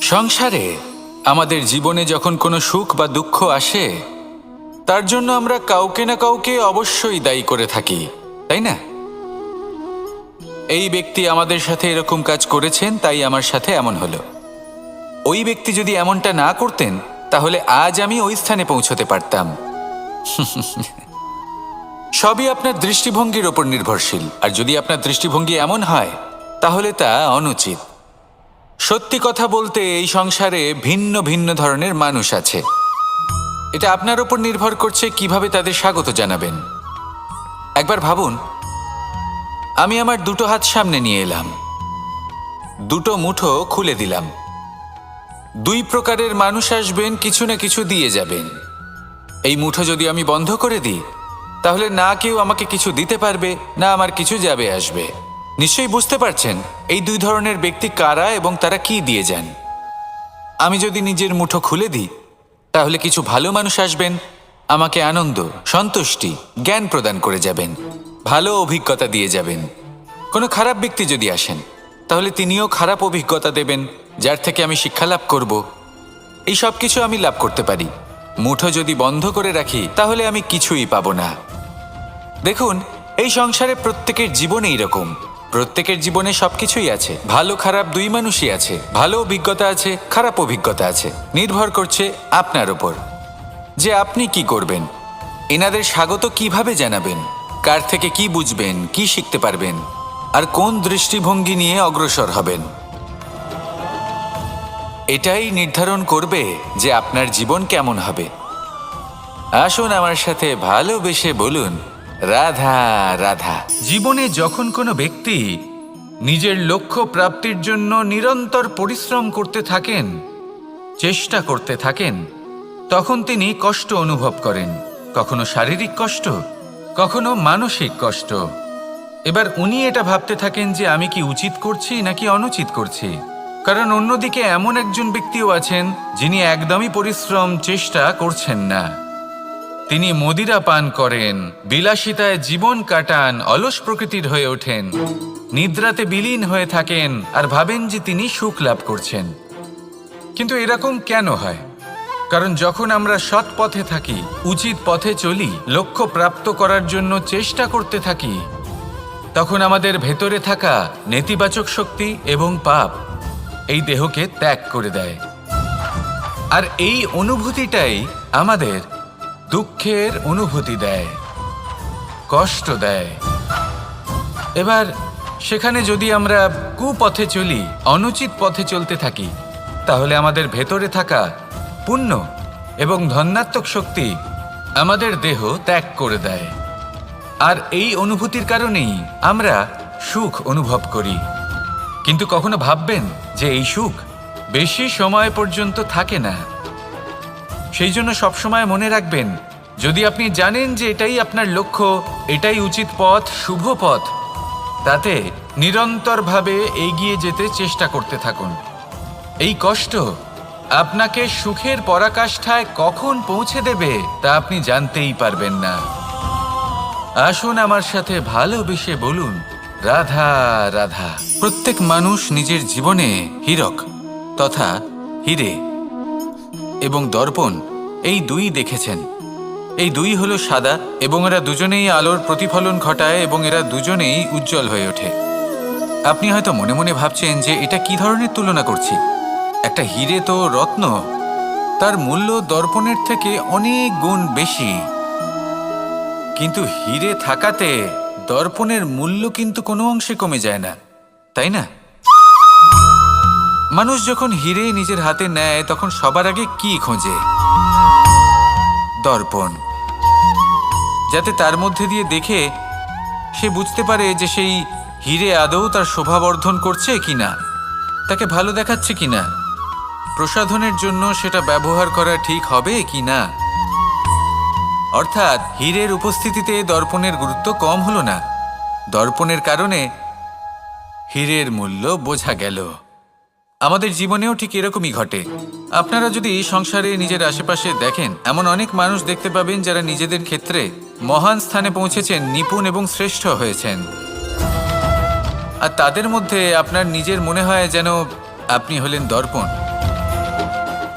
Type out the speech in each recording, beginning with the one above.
সংসারে আমাদের জীবনে যখন কোনো সুখ বা দুঃখ আসে, তার জন্য আমরা কাউকে না কাউকে অবশ্যই দায়ী করে থাকি, তাই না? এই ব্যক্তি আমাদের সাথে এরকম কাজ করেছেন, তাই আমার সাথে এমন হলো। ওই ব্যক্তি যদি এমনটা না করতেন, তাহলে আজ আমি ওই স্থানে পৌঁছতে পারতাম। সবই আপনার দৃষ্টিভঙ্গির ওপর নির্ভরশীল, আর যদি আপনার দৃষ্টিভঙ্গি এমন হয়, তাহলে তা অনুচিত। সত্যি কথা বলতে, এই সংসারে ভিন্ন ভিন্ন ধরনের মানুষ আছে। এটা আপনার ওপর নির্ভর করছে কিভাবে তাদের স্বাগত জানাবেন। একবার ভাবুন, আমি আমার দুটো হাত সামনে নিয়ে এলাম, দুটো মুঠো খুলে দিলাম। দুই প্রকারের মানুষ আসবেন, কিছু না কিছু দিয়ে যাবেন। এই মুঠো যদি আমি বন্ধ করে দিই, তাহলে না কেউ আমাকে কিছু দিতে পারবে, না আমার কিছু যাবে আসবে। নিশ্চয়ই বুঝতে পারছেন এই দুই ধরনের ব্যক্তি কারা এবং তারা কি দিয়ে যান। আমি যদি নিজের মুঠো খুলে দিই, তাহলে কিছু ভালো মানুষ আসবেন, আমাকে আনন্দ, সন্তুষ্টি, জ্ঞান প্রদান করে যাবেন, ভালো অভিজ্ঞতা দিয়ে যাবেন। কোনো খারাপ ব্যক্তি যদি আসেন, তাহলে তিনিও খারাপ অভিজ্ঞতা দেবেন, যার থেকে আমি শিক্ষা লাভ করব। এই সব কিছু আমি লাভ করতে পারি। মুঠো যদি বন্ধ করে রাখি, তাহলে আমি কিছুই পাবো না। দেখুন, এই সংসারে প্রত্যেকের জীবনে এইরকম। প্রত্যেকের জীবনে সবকিছুই আছে, ভালো খারাপ দুই মানুষই আছে। ভালো অভিজ্ঞতা আছে, খারাপ অভিজ্ঞতা আছে। নির্ভর করছে আপনার ওপর যে আপনি কি করবেন। এনাদের স্বাগত কিভাবে জানাবেন, কার থেকে কি বুঝবেন, কি শিখতে পারবেন, আর কোন দৃষ্টিভঙ্গি নিয়ে অগ্রসর হবেন। এটাই নির্ধারণ করবে যে আপনার জীবন কেমন হবে। আসুন আমার সাথে ভালোবেসে বলুন, রাধা রাধা। জীবনে যখন কোনো ব্যক্তি নিজের লক্ষ্য প্রাপ্তির জন্য নিরন্তর পরিশ্রম করতে থাকেন, চেষ্টা করতে থাকেন, তখন তিনি কষ্ট অনুভব করেন। কখনো শারীরিক কষ্ট, কখনো মানসিক কষ্ট। এবার উনি এটা ভাবতে থাকেন যে আমি কি উচিত করছি নাকি অনুচিত করছি। কারণ অন্যদিকে এমন একজন ব্যক্তিও আছেন যিনি একদমই পরিশ্রম, চেষ্টা করছেন না। তিনি মদিরা পান করেন, বিলাসিতায় জীবন কাটান, অলস প্রকৃতির হয়ে ওঠেন, নিদ্রাতে বিলীন হয়ে থাকেন আর ভাবেন যে তিনি সুখ লাভ করছেন। কিন্তু এরকম কেন হয়? কারণ যখন আমরা সৎ পথে থাকি, উচিত পথে চলি, লক্ষ্য প্রাপ্ত করার জন্য চেষ্টা করতে থাকি, তখন আমাদের ভেতরে থাকা নেতিবাচক শক্তি এবং পাপ এই দেহকে ত্যাগ করে দেয়। আর এই অনুভূতিটাই আমাদের দুঃখের অনুভূতি দেয়, কষ্ট দেয়। এবার সেখানে যদি আমরা কুপথে চলি, অনুচিত পথে চলতে থাকি, তাহলে আমাদের ভেতরে থাকা পুণ্য এবং ধনাত্মক শক্তি আমাদের দেহ ত্যাগ করে দেয়। আর এই অনুভূতির কারণেই আমরা সুখ অনুভব করি। কিন্তু কখনো ভাববেন যে এই সুখ বেশি সময় পর্যন্ত থাকে না। সেই জন্য সবসময় মনে রাখবেন, যদি আপনি জানেন যে এটাই আপনার লক্ষ্য, এটাই উচিত পথ, শুভ পথ, তাতে নিরন্তরভাবে এগিয়ে যেতে চেষ্টা করতে থাকুন। এই কষ্ট আপনাকে সুখের পরাকাষ্ঠায় কখন পৌঁছে দেবে তা আপনি জানতেই পারবেন না। আসুন আমার সাথে ভালোবেসে বলুন, রাধা রাধা। প্রত্যেক মানুষ নিজের জীবনে হীরক তথা হীরে এবং দর্পণ এই দুই দেখেছেন। এই দুই হলো সাদা এবং এরা দুজনেই আলোর প্রতিফলন ঘটায় এবং এরা দুজনেই উজ্জ্বল হয়ে ওঠে। আপনি হয়তো মনে মনে ভাবছেন যে এটা কি ধরনের তুলনা করছি। একটা হীরে তো রত্ন, তার মূল্য দর্পণের থেকে অনেক গুণ বেশি। কিন্তু হীরে থাকাতে দর্পণের মূল্য কিন্তু কোনো অংশে কমে যায় না, তাই না? মানুষ যখন হীরে নিজের হাতে নেয়, তখন সবার আগে কি খোঁজে? দর্পণ, যাতে তার মধ্যে দিয়ে দেখে সে বুঝতে পারে যে সেই হীরে আদৌ তার শোভাবর্ধন করছে কিনা, তাকে ভালো দেখাচ্ছে কিনা, প্রসাধনের জন্য সেটা ব্যবহার করা ঠিক হবে কিনা। অর্থাৎ হীরের উপস্থিতিতে দর্পণের গুরুত্ব কম হলো না। দর্পণের কারণে হীরের মূল্য বোঝা গেল। আমাদের জীবনেও ঠিক এরকমই ঘটে। আপনারা যদি সংসারে নিজের আশেপাশে দেখেন, এমন অনেক মানুষ দেখতে পাবেন যারা নিজেদের ক্ষেত্রে মহান স্থানে পৌঁছেছেন, নিপুণ এবং শ্রেষ্ঠ হয়েছেন। আর তাদের মধ্যে আপনার নিজের মনে হয় যেন আপনি হলেন দর্পণ।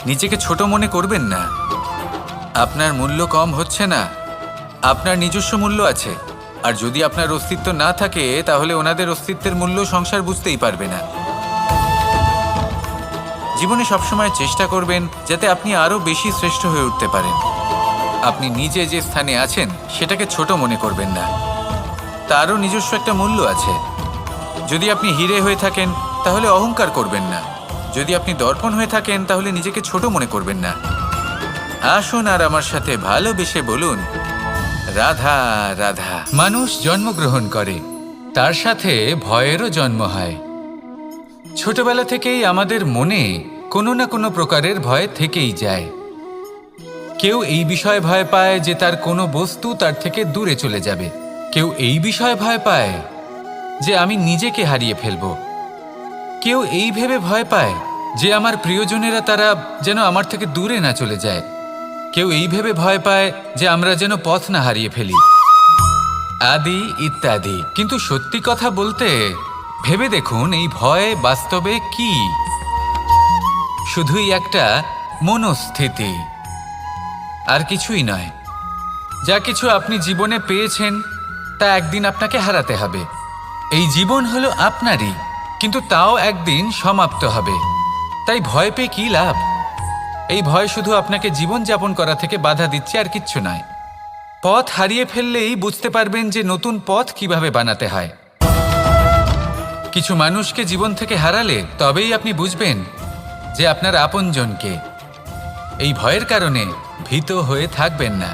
নিজেকে ছোট মনে করবেন না। আপনার মূল্য কম হচ্ছে না, আপনার নিজস্ব মূল্য আছে। আর যদি আপনার অস্তিত্ব না থাকে তাহলে ওনাদের অস্তিত্বের মূল্য সংসার বুঝতেই পারবে না। জীবনে সবসময় চেষ্টা করবেন যাতে আপনি আরও বেশি শ্রেষ্ঠ হয়ে উঠতে পারেন। আপনি নিজে যে স্থানে আছেন সেটাকে ছোট মনে করবেন না, তারও নিজস্ব একটা মূল্য আছে। যদি আপনি হিরে হয়ে থাকেন তাহলে অহংকার করবেন না, যদি আপনি দর্পণ হয়ে থাকেন তাহলে নিজেকে ছোট মনে করবেন না। আসুন আর আমার সাথে ভালোবেসে বলুন, রাধা রাধা। মানুষ জন্মগ্রহণ করে, তার সাথে ভয়েরও জন্ম হয়। ছোটবেলা থেকেই আমাদের মনে কোনো না কোনো প্রকারের ভয় থেকেই যায়। কেউ এই বিষয়ে ভয় পায় যে তার কোনো বস্তু তার থেকে দূরে চলে যাবে। কেউ এই বিষয়ে ভয় পায় যে আমি নিজেকে হারিয়ে ফেলব। কেউ এই ভেবে ভয় পায় যে আমার প্রিয়জনেরা তারা যেন আমার থেকে দূরে না চলে যায়। কেউ এই ভেবে ভয় পায় যে আমরা যেন পথ না হারিয়ে ফেলি, আদি ইত্যাদি। কিন্তু সত্যি কথা বলতে ভেবে দেখুন, এই ভয় বাস্তবে কি? শুধুই একটা মনস্থিতি, আর কিছুই নয়। যা কিছু আপনি জীবনে পেয়েছেন তা একদিন আপনাকে হারাতে হবে। এই জীবন হলো আপনারই, কিন্তু তাও একদিন সমাপ্ত হবে। তাই ভয় পেয়ে কি লাভ? এই ভয় শুধু আপনাকে জীবন যাপন করা থেকে বাধা দিচ্ছে, আর কিচ্ছু নয়। পথ হারিয়ে ফেললেই বুঝতে পারবেন যে নতুন পথ কিভাবে বানাতে হয়। কিছু মানুষকে জীবন থেকে হারালে তবেই আপনি বুঝবেন যে আপনার আপনজনকে। এই ভয়ের কারণে ভীত হয়ে থাকবেন না।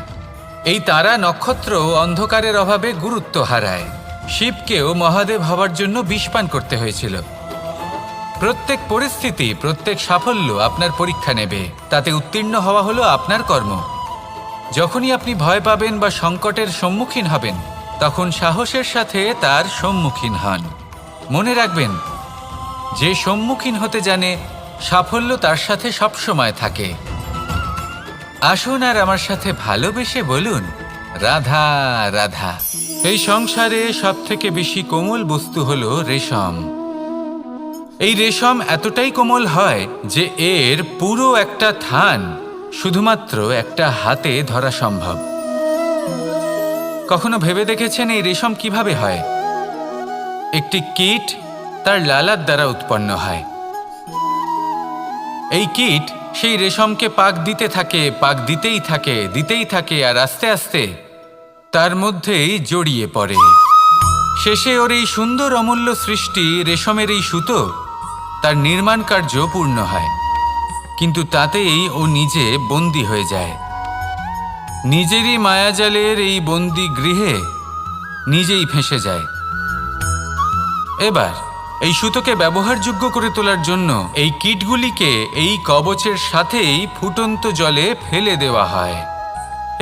এই তারা নক্ষত্র অন্ধকারের অভাবে গুরুত্ব হারায়। শিবকেও মহাদেব হবার জন্য বিষপান করতে হয়েছিল। প্রত্যেক পরিস্থিতি, প্রত্যেক সাফল্য আপনার পরীক্ষা নেবে, তাতে উত্তীর্ণ হওয়া হলো আপনার কর্ম। যখনই আপনি ভয় পাবেন বা সংকটের সম্মুখীন হবেন, তখন সাহসের সাথে তার সম্মুখীন হন। মনে রাখবেন, যে সম্মুখীন হতে জানে সাফল্য তার সাথে সবসময় থাকে। আসুন আর আমার সাথে ভালোবেসে বলুন, রাধা রাধা। এই সংসারে সবথেকে বেশি কোমল বস্তু হলো রেশম। এই রেশম এতটাই কোমল হয় যে এর পুরো একটা থান শুধুমাত্র একটা হাতে ধরা সম্ভব। কখনো ভেবে দেখেছেন এই রেশম কিভাবে হয়? একটি কীট তার লালার দ্বারা উৎপন্ন হয়। এই কীট সেই রেশমকে পাক দিতে থাকে, পাক দিতেই থাকে, আর আস্তে আস্তে তার মধ্যেই জড়িয়ে পড়ে। শেষে ওর এই সুন্দর অমূল্য সৃষ্টি রেশমের এই সুতো, তার নির্মাণ কার্য পূর্ণ হয়। কিন্তু তাতেই ও নিজে বন্দী হয়ে যায়। নিজেরই মায়াজালের এই বন্দী গৃহে নিজেই ফেঁসে যায়। এবার এই সুতোকে ব্যবহারযোগ্য করে তোলার জন্য এই কীটগুলিকে এই কবচের সাথেই ফুটন্ত জলে ফেলে দেওয়া হয়।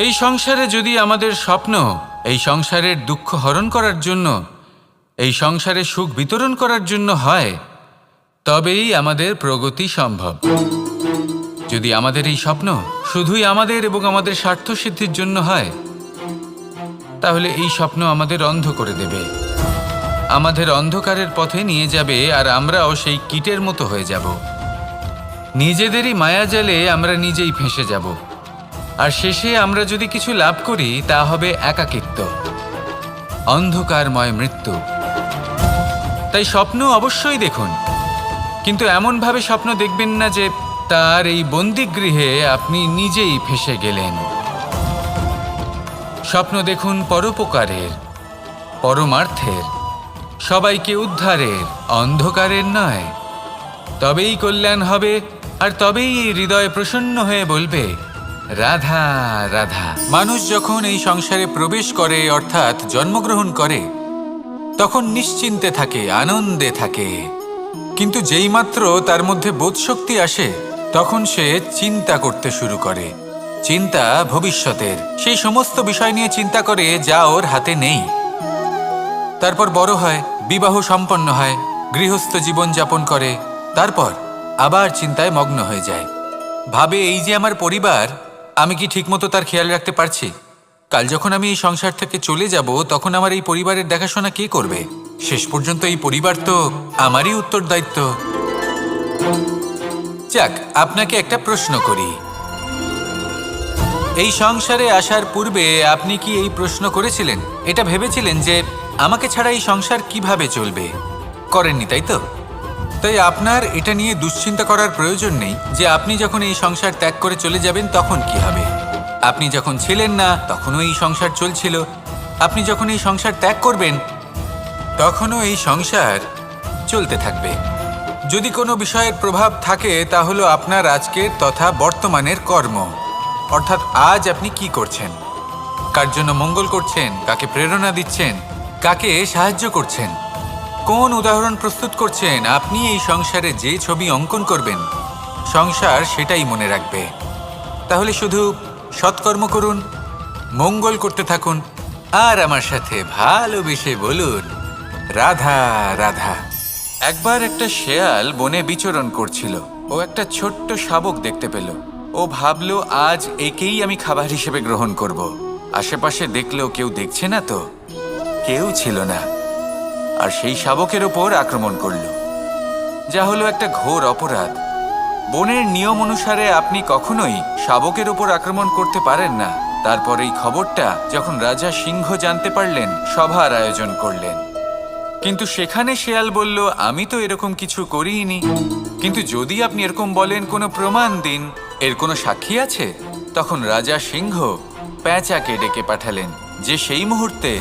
এই সংসারে যদি আমাদের স্বপ্ন এই সংসারের দুঃখ হরণ করার জন্য, এই সংসারে সুখ বিতরণ করার জন্য হয়, তবেই আমাদের প্রগতি সম্ভব। যদি আমাদের এই স্বপ্ন শুধুই আমাদের এবং আমাদের স্বার্থসিদ্ধির জন্য হয়, তাহলে এই স্বপ্ন আমাদের অন্ধ করে দেবে, আমাদের অন্ধকারের পথে নিয়ে যাবে, আর আমরাও সেই কীটের মতো হয়ে যাব। নিজেদেরই মায়াজালে আমরা নিজেই ফেঁসে যাব, আর শেষে আমরা যদি কিছু লাভ করি তা হবে একাকিত্ব, অন্ধকারময় মৃত্যু। তাই স্বপ্ন অবশ্যই দেখুন, কিন্তু এমনভাবে স্বপ্ন দেখবেন না যে তার এই বন্দিগৃহে আপনি নিজেই ফেঁসে গেলেন। স্বপ্ন দেখুন পরোপকারের, পরমার্থের, সবাইকে উদ্ধারের, অন্ধকারের নয়। তবেই কল্যাণ হবে, আর তবেই এই হৃদয় প্রসন্ন হয়ে বলবে, রাধা রাধা। মানুষ যখন এই সংসারে প্রবেশ করে, অর্থাৎ জন্মগ্রহণ করে, তখন নিশ্চিন্তে থাকে, আনন্দে থাকে। কিন্তু যেইমাত্র তার মধ্যে বোধশক্তি আসে, তখন সে চিন্তা করতে শুরু করে। চিন্তা ভবিষ্যতের, সেই সমস্ত বিষয় নিয়ে চিন্তা করে যা ওর হাতে নেই। তারপর বড় হয়, বিবাহ সম্পন্ন হয়, গৃহস্থ জীবন যাপন করে, তারপর আবার চিন্তায় মগ্ন হয়ে যায়। ভাবে, এই যে আমার পরিবার, আমি কি ঠিকমতো তার খেয়াল রাখতে পারছি? কাল যখন আমি এই সংসার থেকে চলে যাব, তখন আমার এই পরিবারের দেখাশোনা কে করবে? শেষ পর্যন্ত এই পরিবার তো আমারই উত্তরদায়িত্ব। যাক, আপনাকে একটা প্রশ্ন করি। এই সংসারে আসার পূর্বে আপনি কি এই প্রশ্ন করেছিলেন, এটা ভেবেছিলেন যে আমাকে ছাড়া এই সংসার কিভাবে চলবে? করেননি, তাই তো? তাই আপনার এটা নিয়ে দুশ্চিন্তা করার প্রয়োজন নেই যে আপনি যখন এই সংসার ত্যাগ করে চলে যাবেন তখন কি হবে। আপনি যখন ছিলেন না তখনও এই সংসার চলছিল, আপনি যখন এই সংসার ত্যাগ করবেন তখনও এই সংসার চলতে থাকবে। যদি কোনো বিষয়ের প্রভাব থাকে তা হলো আপনার আজকের তথা বর্তমানের কর্ম, অর্থাৎ আজ আপনি কি করছেন, কার জন্য মঙ্গল করছেন, কাকে প্রেরণা দিচ্ছেন, কাকে সাহায্য করছেন, কোন উদাহরণ প্রস্তুত করছেন। আপনি এই সংসারে যে ছবি অঙ্কন করবেন সংসার সেটাই মনে রাখবে। তাহলে শুধু সৎকর্ম করুন, মঙ্গল করতে থাকুন, আর আমার সাথে ভালোবেসে বলুন রাধা রাধা। একবার একটা শেয়াল বনে বিচরণ করছিল। ও একটা ছোট্ট শাবক দেখতে পেল। ও ভাবলো আজ একেই আমি খাবার হিসেবে গ্রহণ করব। আশেপাশে দেখলো কেউ দেখছে না, তো কেউ ছিল না, আর সেই শাবকের ওপর আক্রমণ করল, যা হলো একটা ঘোর অপরাধ। বনের নিয়ম অনুসারে আপনি কখনোই শাবকের ওপর আক্রমণ করতে পারেন না। তারপর এই খবরটা যখন রাজা সিংহ জানতে পারলেন, সভার আয়োজন করলেন। কিন্তু সেখানে শেয়াল বলল, আমি তো এরকম কিছু করিনি। কিন্তু যদি আপনি এরকম বলেন, কোনো প্রমাণ দিন, এর কোনো সাক্ষী আছে? তখন রাজা সিংহ পেঁচাকে ডেকে পাঠালেন, যে সেই মুহূর্তে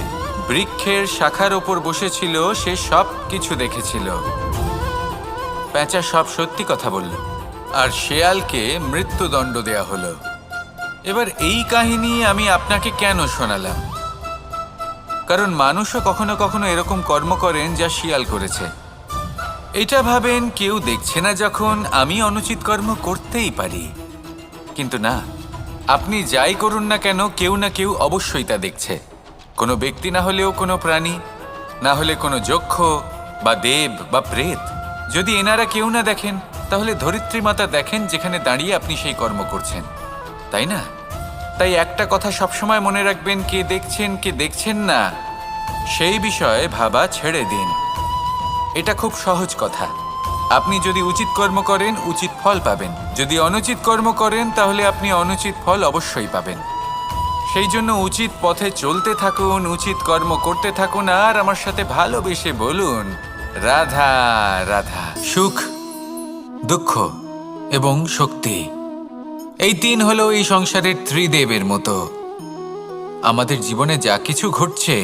বৃক্ষের শাখার ওপর বসেছিল, সে সব কিছু দেখেছিল। পেঁচা সব সত্যি কথা বলল, আর শেয়ালকে মৃত্যুদণ্ড দেয়া হলো। এবার এই কাহিনী আমি আপনাকে কেন শোনালাম? কারণ মানুষও কখনো কখনো এরকম কর্ম করেন যা শিয়াল করেছে। এটা ভাবেন কেউ দেখছে না, যখন আমি অনুচিত কর্ম করতেই পারি। কিন্তু না, আপনি যাই করুন না কেন, কেউ না কেউ অবশ্যই তা দেখছে। কোনো ব্যক্তি না হলেও কোনো প্রাণী, না হলে কোনো যক্ষ বা দেব বা প্রেত। যদি এনারা কেউ না দেখেন, তাহলে ধরিত্রী মাতা দেখেন, যেখানে দাঁড়িয়ে আপনি সেই কর্ম করছেন, তাই না? তাই একটা কথা সবসময় মনে রাখবেন, কে দেখছেন কে দেখছেন না সেই বিষয়ে ভাবা ছেড়ে দিন। এটা খুব সহজ কথা। আপনি যদি উচিত কর্ম করেন, উচিত ফল পাবেন। যদি অনুচিত কর্ম করেন, তাহলে আপনি অনুচিত ফল অবশ্যই পাবেন। সেই জন্য উচিত পথে চলতে থাকুন, উচিত কর্ম করতে থাকুন, আর আমার সাথে ভালোবেসে বলুন রাধা রাধা। সুখ, দুঃখ এবং শক্তি, এই তিন হলো এই সংসারের ত্রিদেবের মতো। আমাদের জীবনে যা কিছু ঘটছে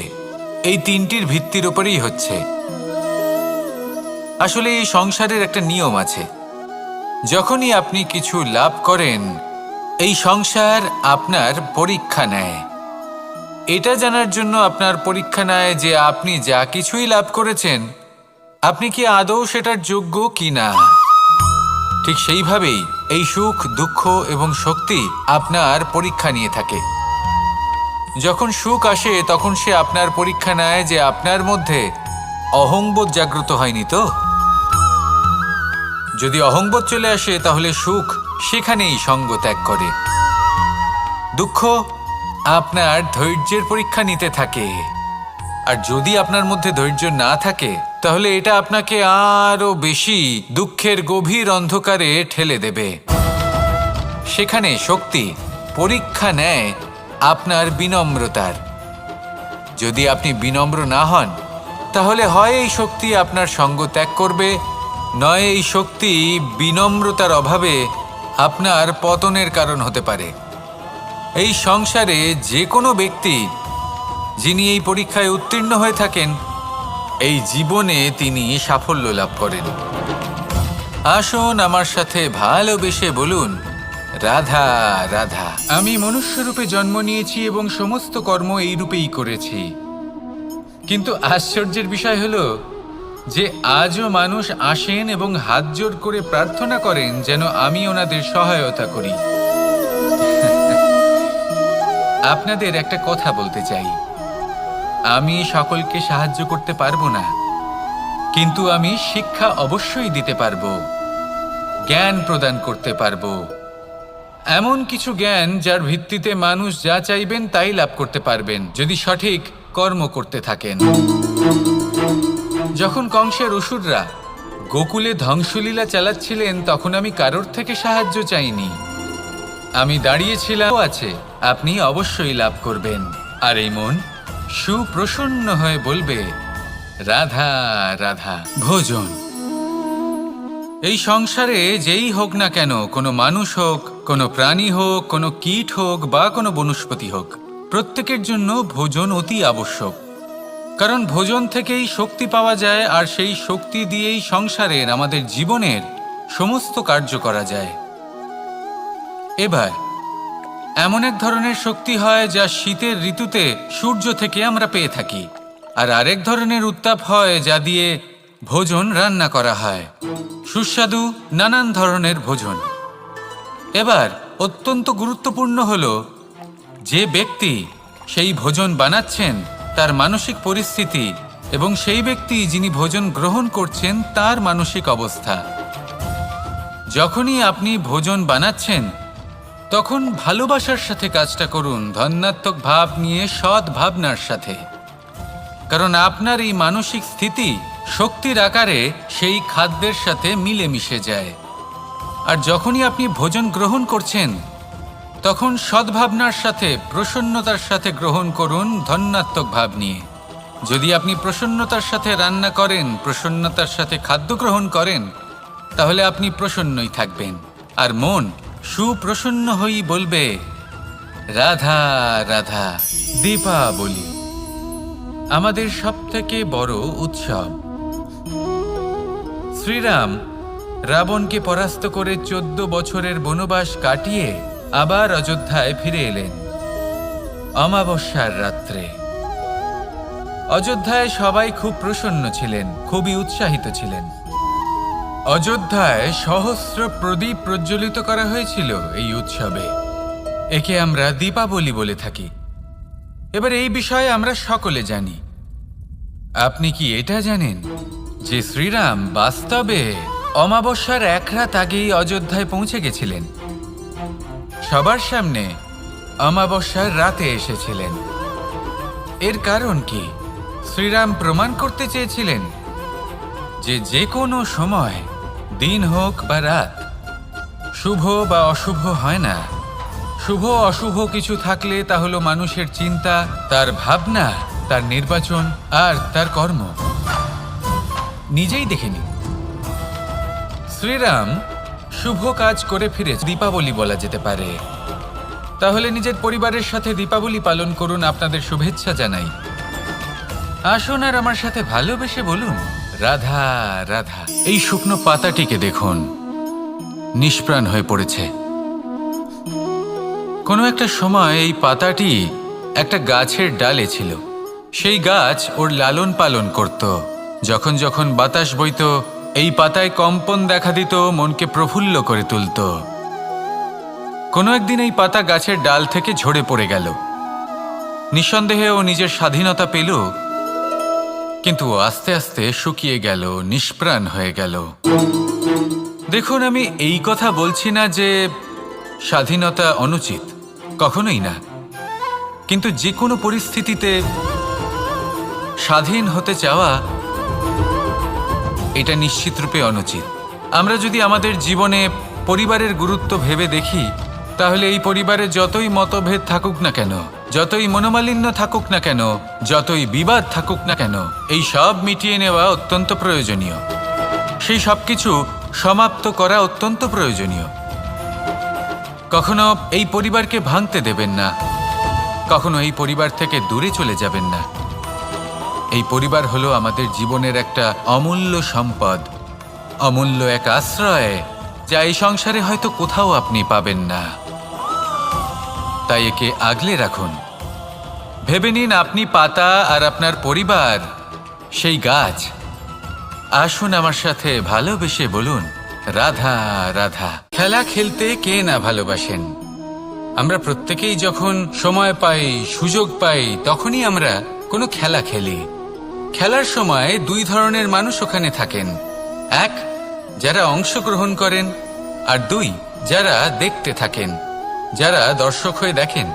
এই তিনটির ভিত্তির উপরেই হচ্ছে। আসলে এই সংসারের একটা নিয়ম আছে, যখনই আপনি কিছু লাভ করেন, এই সংসার আপনার পরীক্ষা নেয়। এটা জানার জন্য আপনার পরীক্ষা নেয় যে আপনি যা কিছুই লাভ করেছেন, আপনি কি আদৌ সেটার যোগ্য কি না। ঠিক সেইভাবেই এই সুখ, দুঃখ এবং শক্তি আপনার পরীক্ষা নিয়ে থাকে। যখন সুখ আসে, তখন সে আপনার পরীক্ষা নেয় যে আপনার মধ্যে অহংবোধ জাগ্রত হয়নি তো। যদি অহংবোধ চলে আসে, তাহলে সুখ সেখানেই সঙ্গ ত্যাগ করে। দুঃখ আপনার ধৈর্যের পরীক্ষা নিতে থাকে, আর যদি আপনার মধ্যে ধৈর্য না থাকে, তাহলে এটা আপনাকে আরো বেশি দুঃখের গভীর অন্ধকারে ঠেলে দেবে। সেখানে শক্তি পরীক্ষা নেয় আপনার বিনম্রতার। যদি আপনি বিনম্র না হন, তাহলে হয় এই শক্তি আপনার সঙ্গ ত্যাগ করবে, নয় এই শক্তি বিনম্রতার অভাবে আপনার পতনের কারণ হতে পারে। এই সংসারে যে কোনো ব্যক্তি যিনি এই পরীক্ষায় উত্তীর্ণ হয়ে থাকেন, এই জীবনে তিনি সাফল্য লাভ করেন। আসুন আমার সাথে ভালোবেসে বলুন রাধা রাধা। আমি মনুষ্যরূপে জন্ম নিয়েছি এবং সমস্ত কর্ম এই রূপেই করেছি। কিন্তু আশ্চর্যের বিষয় হলো যে আজও মানুষ আসেন এবং হাত জোড় করে প্রার্থনা করেন যেন আমি ওনাদের সহায়তা করি। আপনাদের একটা কথা বলতে চাই, আমি সকলকে সাহায্য করতে পারবো না, কিন্তু আমি শিক্ষা অবশ্যই দিতে পারবো, জ্ঞান প্রদান করতে পারবো। এমন কিছু জ্ঞান যার ভিত্তিতে মানুষ যা চাইবেন তাই লাভ করতে পারবেন, যদি সঠিক কর্ম করতে থাকেন। যখন কংসের অসুররা গোকুলে ধ্বংসলীলা চালাচ্ছিলেন তখন আমি কারোর থেকে সাহায্য চাইনি। আমি দাঁড়িয়েছিলাম আছে, আপনি অবশ্যই লাভ করবেন। আর এই মন সুপ্রসন্ন হয়ে বলবে, রাধা রাধা। ভোজন এই সংসারে যেই হোক না কেন, কোনো মানুষ হোক, কোনো প্রাণী হোক, কোনো কীট হোক বা কোনো বনস্পতি হোক, প্রত্যেকের জন্য ভোজন অতি আবশ্যক। কারণ ভোজন থেকেই শক্তি পাওয়া যায়, আর সেই শক্তি দিয়েই সংসারের, আমাদের জীবনের সমস্ত কার্য করা যায়। এবার এমন এক ধরনের শক্তি হয় যা শীতের ঋতুতে সূর্য থেকে আমরা পেয়ে থাকি, আর আরেক ধরনের উত্তাপ হয় যা দিয়ে ভোজন রান্না করা হয়, সুস্বাদু নানান ধরনের ভোজন। এবার অত্যন্ত গুরুত্বপূর্ণ হলো যে ব্যক্তি সেই ভোজন বানাচ্ছেন তার মানসিক পরিস্থিতি এবং সেই ব্যক্তি যিনি ভোজন গ্রহণ করছেন তার মানসিক অবস্থা। যখনই আপনি ভোজন বানাচ্ছেন তখন ভালোবাসার সাথে কাজটা করুন, ধন্যাত্মক ভাব নিয়ে, সৎ ভাবনার সাথে। কারণ আপনার এই মানসিক স্থিতি শক্তির আকারে সেই খাদ্যের সাথে মিলে মিশে যায়। আর যখনই আপনি ভোজন গ্রহণ করছেন তখন সদ্ভাবনার সাথে, প্রসন্নতার সাথে গ্রহণ করুন, ধন্যাত্মক ভাব নিয়ে। যদি আপনি প্রসন্নতার সাথে রান্না করেন, প্রসন্নতার সাথে খাদ্য গ্রহণ করেন, তাহলে আপনি প্রসন্নই থাকবেন। আর মন সুপ্রসন্ন হয়েই বলবে, রাধা রাধা। দীপাবলি আমাদের সবথেকে বড় উৎসব। শ্রীরাম রাবণকে পরাস্ত করে 14 বছরের বনবাস কাটিয়ে আবার অযোধ্যায় ফিরে এলেন অমাবস্যার রাত্রে। অযোধ্যায় সবাই খুব প্রসন্ন ছিলেন, খুবই উৎসাহিত ছিলেন। অযোধ্যায় সহস্র প্রদীপ প্রজ্বলিত করা হয়েছিল এই উৎসবে। একে আমরা দীপাবলি বলে থাকি। এবার এই বিষয়ে আমরা সকলে জানি। আপনি কি এটা জানেন যে শ্রীরাম বাস্তবে অমাবস্যার এক রাত আগেই অযোধ্যায় পৌঁছে গেছিলেন? সবার সামনে অমাবস্যার রাতে এসেছিলেন। এর কারণ কি? শ্রীরাম প্রমাণ করতে চেয়েছিলেন যে যে কোনো সময়, দিন হোক বা রাত, শুভ বা অশুভ হয় না। শুভ অশুভ কিছু থাকলে তা হলো মানুষের চিন্তা, তার ভাবনা, তার নির্বাচন আর তার কর্ম। নিজেই দেখে নিন, শ্রীরাম শুভ কাজ করে ফিরে দীপাবলি বলা যেতে পারে। তাহলে নিজের পরিবারের সাথে দীপাবলি পালন করুন, আপনাদের শুভেচ্ছা জানাই। আসুন আর আমার সাথে ভালোবেসে বলুন, রাধা রাধা। এই শুকনো পাতাটিকে দেখুন, নিষ্প্রাণ হয়ে পড়েছে। কোনো একটা সময় এই পাতাটি একটা গাছের ডালে ছিল। সেই গাছ ওর লালন পালন করত। যখন যখন বাতাস বইত, এই পাতায় কম্পন দেখা দিত, মনকে প্রফুল্ল করে তুলত। কোনো একদিন এই পাতা গাছের ডাল থেকে ঝরে পড়ে গেল। নিঃসন্দেহে ও নিজের স্বাধীনতা পেল, কিন্তু আস্তে আস্তে শুকিয়ে গেল, নিষ্প্রাণ হয়ে গেল। দেখুন, আমি এই কথা বলছি না যে স্বাধীনতা অনুচিত, কখনোই না। কিন্তু যে কোনো পরিস্থিতিতে স্বাধীন হতে চাওয়া এটা নিশ্চিতরূপে অনুচিত। আমরা যদি আমাদের জীবনে পরিবারের গুরুত্ব ভেবে দেখি, তাহলে এই পরিবারে যতই মতভেদ থাকুক না কেন, যতই মনোমালিন্য থাকুক না কেন, যতই বিবাদ থাকুক না কেন, এই সব মিটিয়ে নেওয়া অত্যন্ত প্রয়োজনীয়। সেই সব কিছু সমাপ্ত করা অত্যন্ত প্রয়োজনীয়। কখনো এই পরিবারকে ভাঙতে দেবেন না, কখনো এই পরিবার থেকে দূরে চলে যাবেন না। এই পরিবার হলো আমাদের জীবনের একটা অমূল্য সম্পদ, অমূল্য এক আশ্রয়, যা এই সংসারে হয়তো কোথাও আপনি পাবেন না। তাই একে আগলে রাখুন। ভেবে নিন, আপনি পাতা আর আপনার পরিবার সেই গাছ। আসুন আমার সাথে ভালোবেসে বলুন, রাধা রাধা। খেলা খেলতে কে না ভালোবাসেন? আমরা প্রত্যেকেই যখন সময় পাই, সুযোগ পাই, তখনই আমরা কোনো খেলা খেলি। খেলার সময় দুই ধরনের মানুষ ওখানে থাকেন। এক, যারা অংশগ্রহণ করেন, আর দুই, যারা দেখতে থাকেন, যারা দর্শক হয়ে দেখেন,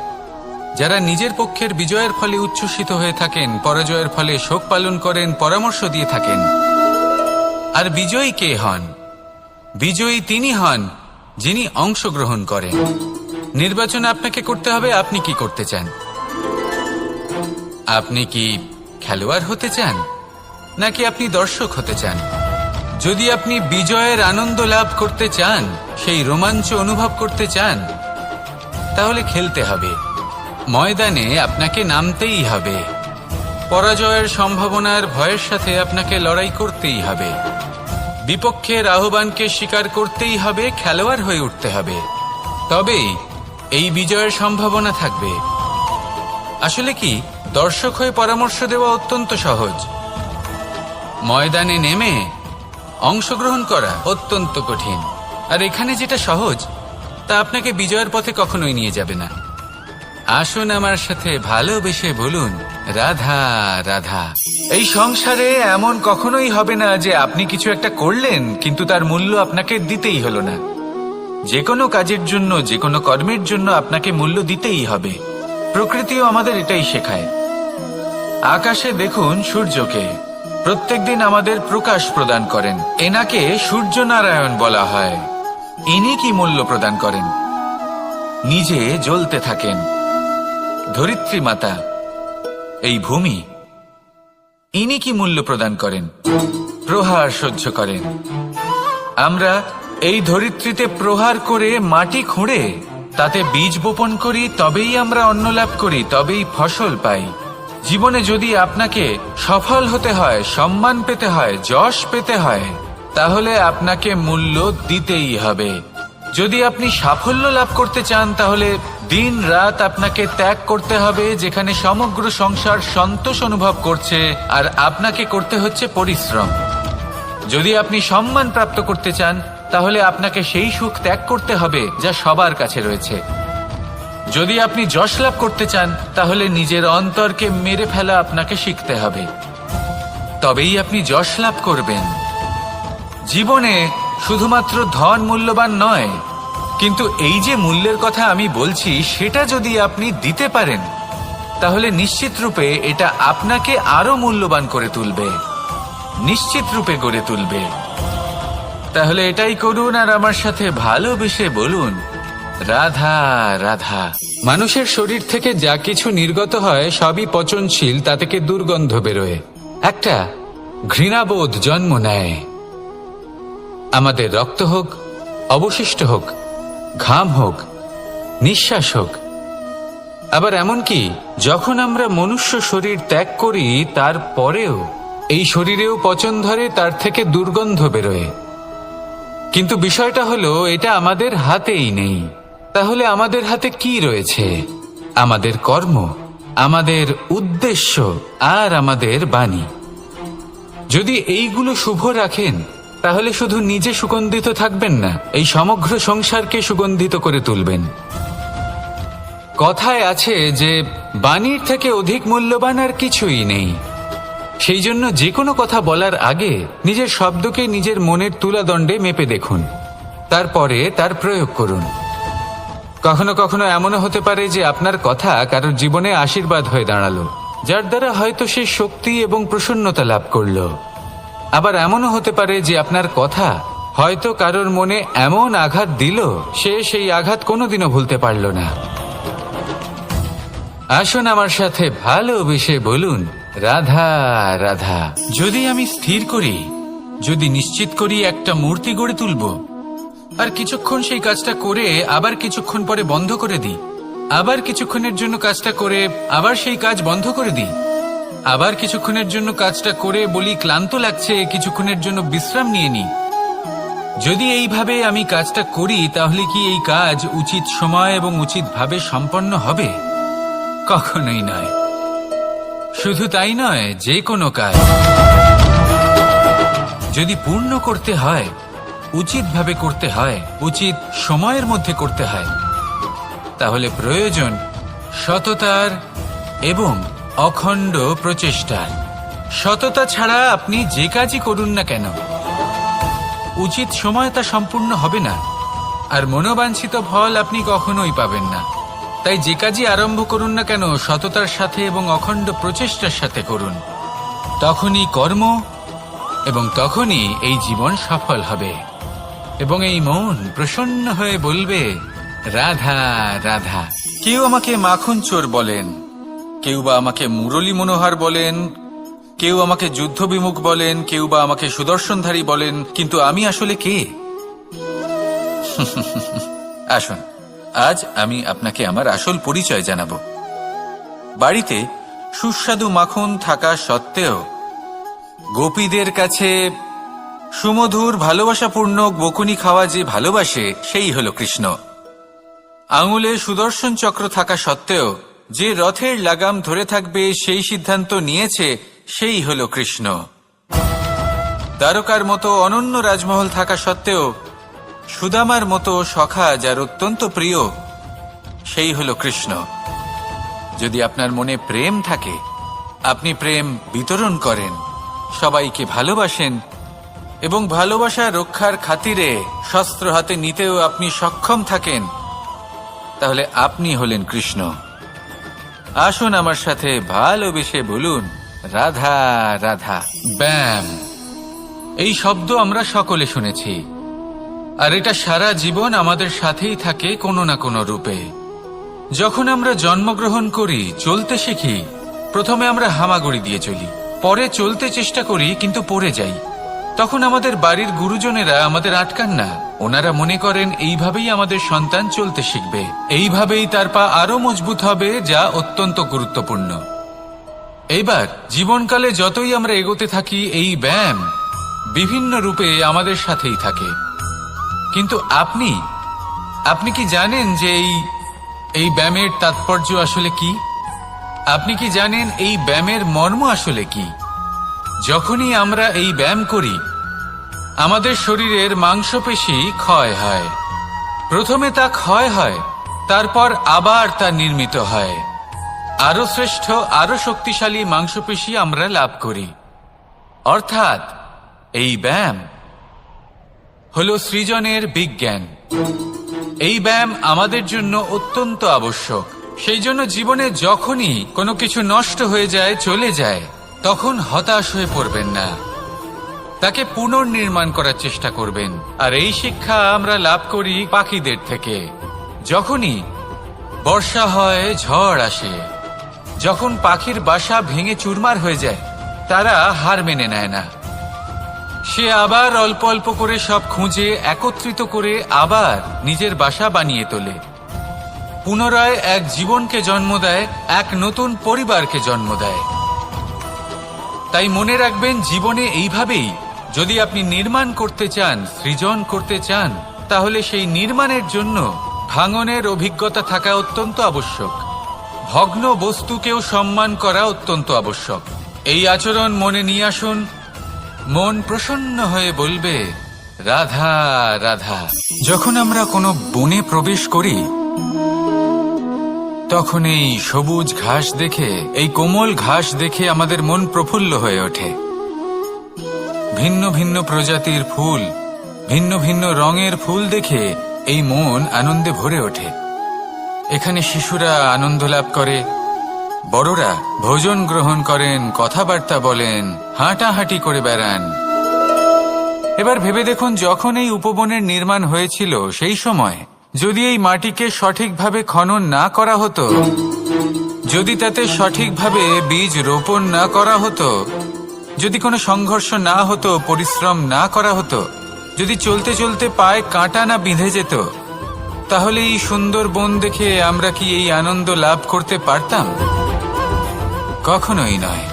যারা নিজের পক্ষের বিজয়ের ফলে উচ্ছ্বসিত হয়ে থাকেন, পরাজয়ের ফলে শোক পালন করেন, পরামর্শ দিয়ে থাকেন। আর বিজয়ী কে হন? বিজয়ী তিনি হন যিনি অংশগ্রহণ করেন। নির্বাচন আপনাকে করতে হবে, আপনি কি করতে চান? আপনি কি খেলোয়াড় হতে চান, নাকি আপনি দর্শক হতে চান? যদি আপনি বিজয়ের আনন্দ লাভ করতে চান, সেই রোমাঞ্চ অনুভব করতে চান, তাহলে খেলতে হবে। ময়দানে আপনাকে নামতেই হবে। পরাজয়ের সম্ভাবনার ভয়ের সাথে আপনাকে লড়াই করতেই হবে। বিপক্ষের আহ্বানকে স্বীকার করতেই হবে, খেলোয়াড় হয়ে উঠতে হবে। তবেই এই বিজয়ের সম্ভাবনা থাকবে। আসলে কি, দর্শক হয়ে পরামর্শ দেওয়া অত্যন্ত সহজ, ময়দানে নেমে অংশগ্রহণ করা অত্যন্ত কঠিন। আর এখানে যেটা সহজ, তা আপনাকে বিজয়ের পথে কখনোই নিয়ে যাবে না। আসুন আমার সাথে ভালোবেসে বলুন, রাধা রাধা। এই সংসারে এমন কখনোই হবে না যে আপনি কিছু একটা করলেন কিন্তু তার মূল্য আপনাকে দিতেই হলো না। যে কোনো কাজের জন্য, যে কোনো কর্মের জন্য আপনাকে মূল্য দিতেই হবে। প্রকৃতিও আমাদের এটাই শেখায়। আকাশে দেখুন সূর্যকে, প্রত্যেকদিন আমাদের প্রকাশ প্রদান করেন। এনাকে সূর্য নারায়ণ বলা হয়। ইনি কি মূল্য প্রদান করেন? নিজে জ্বলতে থাকেন। ধরিত্রী মাতা, এই ভূমি, ইনি কি মূল্য প্রদান করেন? প্রহার সহ্য করেন। আমরা এই ধরিত্রীতে প্রহার করে মাটি খুঁড়ে তাতে বীজ বপন করি, তবেই আমরা অন্ন লাভ করি, তবেই ফসল পাই। জীবনে যদি আপনাকে সফল হতে হয়, সম্মান পেতে হয়, যশ পেতে হয়, তাহলে আপনাকে মূল্য দিতেই হবে। যদি আপনি সাফল্য লাভ করতে চান, তাহলে দিন রাত আপনাকে ত্যাগ করতে হবে, যেখানে সমগ্র সংসার সন্তোষ অনুভব করছে আর আপনাকে করতে হচ্ছে পরিশ্রম। যদি আপনি সম্মান প্রাপ্ত করতে চান, তাহলে আপনাকে সেই সুখ ত্যাগ করতে হবে যা সবার কাছে রয়েছে। যদি আপনি যশ লাভ করতে চান, তাহলে নিজের অন্তরকে মেরে ফেলা আপনাকে শিখতে হবে, তবেই আপনি যশ লাভ করবেন। জীবনে শুধুমাত্র ধন মূল্যবান নয়, কিন্তু এই যে মূল্যের কথা আমি বলছি, সেটা যদি আপনি দিতে পারেন, তাহলে নিশ্চিত রূপে এটা আপনাকে আরো মূল্যবান করে তুলবে, নিশ্চিত রূপে গড়ে তুলবে। তাহলে এটাই করুন আর আমার সাথে ভালোবেসে বলুন, রাধা রাধা। মানুষের শরীর থেকে যা কিছু নির্গত হয় সবই পচনশীল, তা থেকে দুর্গন্ধ বেরোয়, একটা ঘৃণাবোধ জন্ম নেয়। আমাদের রক্ত হোক, অবশিষ্ট হোক, ঘাম হোক, নিঃশ্বাস হোক, আবার এমনকি যখন আমরা মনুষ্য শরীর ত্যাগ করি, তারপরেও এই শরীরেও পচন ধরে, তার থেকে দুর্গন্ধ বেরোয়। কিন্তু বিষয়টা হলো, এটা আমাদের হাতেই নেই। তাহলে আমাদের হাতে কি রয়েছে? আমাদের কর্ম, আমাদের উদ্দেশ্য আর আমাদের বাণী। যদি এইগুলো শুভ রাখেন, তাহলে শুধু নিজে সুগন্ধিত থাকবেন না, এই সমগ্র সংসারকে সুগন্ধিত করে তুলবেন। কথায় আছে যে বাণীর থেকে অধিক মূল্যবান আর কিছুই নেই। সেই জন্য যে কোনো কথা বলার আগে নিজের শব্দকে নিজের মনের তুলাদণ্ডে মেপে দেখুন, তারপরে তার প্রয়োগ করুন। কখনো কখনো এমনও হতে পারে যে আপনার কথা কারোর জীবনে আশীর্বাদ হয়ে দাঁড়ালো, যার দ্বারা হয়তো সে শক্তি এবং প্রসন্নতা লাভ করলো। আবার এমনও হতে পারে যে আপনার কথা হয়তো কারোর মনে এমন আঘাত দিল, সে সেই আঘাত কোনোদিনও ভুলতে পারল না। আসুন আমার সাথে ভালোবেসে বলুন, রাধা রাধা। যদি আমি স্থির করি, যদি নিশ্চিত করি একটা মূর্তি গড়ে তুলব, আর কিছুক্ষণ সেই কাজটা করে আবার কিছুক্ষণ পরে বন্ধ করে দিই, আবার কিছুক্ষণের জন্য কাজটা করে আবার সেই কাজ বন্ধ করে দিই, আবার কিছুক্ষণের জন্য কাজটা করে বলি ক্লান্ত লাগছে, কিছুক্ষণের জন্য বিশ্রাম নিয়ে নিই, যদি এইভাবে আমি কাজটা করি, তাহলে কি এই কাজ উচিত সময় এবং উচিতভাবে সম্পন্ন হবে? কখনোই নয়। শুধু তাই নয়, যে কোনো কাজ যদি পূর্ণ করতে হয়, উচিতভাবে করতে হয়, উচিত সময়ের মধ্যে করতে হয়, তাহলে প্রয়োজন সততার এবং অখণ্ড প্রচেষ্টার। সততা ছাড়া আপনি যে কাজই করুন না কেন, উচিত সময় তা সম্পূর্ণ হবে না, আর মনোবাঞ্ছিত ফল আপনি কখনোই পাবেন না। তাই যে কাজই আরম্ভ করুন না কেন, সততার সাথে এবং অখণ্ড প্রচেষ্টার সাথে করুন। তখনই কর্ম এবং তখনই এই জীবন সফল হবে এবং এই মন প্রসন্ন হয়ে বলবে রাধা রাধা। কেউ আমাকে মাখন চোর বলেন, কেউ বা আমাকে মুরলী মনোহর বলেন, কেউ আমাকে যুদ্ধ বিমুখ বলেন, কেউ বা আমাকে সুদর্শনধারী বলেন, কিন্তু আমি আসলে কে? আসুন, আজ আমি আপনাকে আমার আসল পরিচয় জানাবো। বাড়িতে সুস্বাদু মাখন থাকা সত্ত্বেও গোপীদের কাছে সুমধুর ভালোবাসাপূর্ণ বকুনি খাওয়া যে ভালোবাসে সেই হলো কৃষ্ণ। আঙুলে সুদর্শন চক্র থাকা সত্ত্বেও যে রথের লাগাম ধরে থাকবে সেই সিদ্ধান্ত নিয়েছে সেই হলো কৃষ্ণ। দ্বারকার মতো অনন্য রাজমহল থাকা সত্ত্বেও সুদামার মতো সখা যার অত্যন্ত প্রিয় সেই হলো কৃষ্ণ। যদি আপনার মনে প্রেম থাকে, আপনি প্রেম বিতরণ করেন, সবাইকে ভালোবাসেন এবং ভালোবাসা রক্ষার খাতিরে শস্ত্র হাতে নিতেও আপনি সক্ষম থাকেন, তাহলে আপনি হলেন কৃষ্ণ। আসুন আমার সাথে ভালোবেসে বলুন রাধা রাধা। ব্যায়াম, এই শব্দ আমরা সকলে শুনেছি, আর এটা সারা জীবন আমাদের সাথেই থাকে কোনো না কোনো রূপে। যখন আমরা জন্মগ্রহণ করি, চলতে শিখি, প্রথমে আমরা হামাগুড়ি দিয়ে চলি, পরে চলতে চেষ্টা করি কিন্তু পড়ে যাই। তখন আমাদের বাড়ির গুরুজনেরা আমাদের আটকান না, ওনারা মনে করেন এইভাবেই আমাদের সন্তান চলতে শিখবে, এইভাবেই তার পা আরো মজবুত হবে, যা অত্যন্ত গুরুত্বপূর্ণ। এইবার জীবনকালে যতই আমরা এগোতে থাকি, এই ব্যায়াম বিভিন্ন রূপে আমাদের সাথেই থাকে। কিন্তু আপনি কি জানেন যে এই ব্যায়ামের তাৎপর্য আসলে কি? আপনি কি জানেন এই ব্যায়ামের মর্ম আসলে কি? যখনই আমরা এই ব্যায়াম করি, আমাদের শরীরের মাংসপেশি ক্ষয় হয়। প্রথমে তা ক্ষয় হয়, তারপর আবার তা নির্মিত হয়। আরো শ্রেষ্ঠ, আরো শক্তিশালী মাংসপেশি আমরা লাভ করি। অর্থাৎ এই ব্যায়াম হলো সৃজনের বিজ্ঞান। এই ব্যায়াম আমাদের জন্য অত্যন্ত আবশ্যক। সেই জন্য জীবনে যখনই কোনো কিছু নষ্ট হয়ে যায়, চলে যায়, তখন হতাশ হয়ে পড়বেন না, তাকে পুনর্নির্মাণ করার চেষ্টা করবেন। আর এই শিক্ষা আমরা লাভ করি পাখিদের থেকে। যখনই বর্ষা হয়, ঝড় আসে, যখন পাখির বাসা ভেঙে চুরমার হয়ে যায়, তারা হার মেনে নেয় না। সে আবার অল্প অল্প করে সব খুঁজে একত্রিত করে আবার নিজের বাসা বানিয়ে তোলে, পুনরায় এক জীবনকে জন্ম দেয়, এক নতুন পরিবারকে জন্ম দেয়। তাই মনে রাখবেন, জীবনে এইভাবেই যদি আপনি নির্মাণ করতে চান, সৃজন করতে চান, তাহলে সেই নির্মাণের জন্য ভাঙনের অভিজ্ঞতা থাকা অত্যন্ত আবশ্যক। ভগ্ন বস্তুকেও সম্মান করা অত্যন্ত আবশ্যক। এই আচরণ মনে নিয়ে আসুন, মন প্রসন্ন হয়ে বলবে রাধা রাধা। যখন আমরা কোনো বনে প্রবেশ করি, তখন এই সবুজ ঘাস দেখে, এই কোমল ঘাস দেখে আমাদের মন প্রফুল্ল হয়ে ওঠে। ভিন্ন ভিন্ন প্রজাতির ফুল, ভিন্ন ভিন্ন রঙের ফুল দেখে এই মন আনন্দে ভরে ওঠে। এখানে শিশুরা আনন্দ লাভ করে, বড়রা ভোজন গ্রহণ করেন, কথাবার্তা বলেন, হাঁটাহাঁটি করে বেড়ান। এবার ভেবে দেখুন, যখন এই উপবনের নির্মাণ হয়েছিল, সেই সময় যদি এই মাটিকে সঠিকভাবে খনন না করা হতো, যদি তাতে সঠিকভাবে বীজ রোপণ না করা হতো, যদি কোনো সংঘর্ষ না হতো, পরিশ্রম না করা হতো, যদি চলতে চলতে পায়ে কাঁটা না বিঁধে যেত, তাহলে এই সুন্দর বন দেখে আমরা কি এই আনন্দ লাভ করতে পারতাম? কখনোই নয়।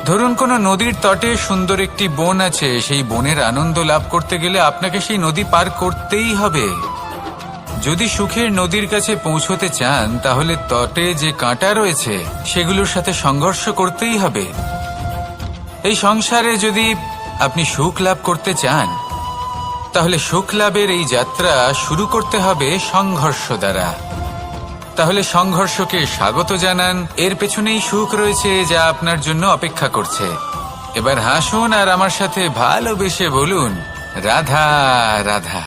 ধরুন কোনো নদীর তটে সুন্দর একটি বন আছে, সেই বনের আনন্দ লাভ করতে গেলে আপনাকে সেই নদী পার করতেই হবে। যদি সুখের নদীর কাছে পৌঁছতে চান, তাহলে তটে যে কাঁটা রয়েছে সেগুলোর সাথে সংঘর্ষ করতেই হবে। এই সংসারে যদি আপনি সুখ লাভ করতে চান, তাহলে সুখ লাভের এই যাত্রা শুরু করতে হবে সংঘর্ষ দ্বারা। তাহলে সংঘর্ষকে স্বাগত জানান, এর পেছনেই সুখ রয়েছে যা আপনার জন্য অপেক্ষা করছে। এবার হাসুন আর আমার সাথে ভালোবেসে বলুন রাধা রাধা।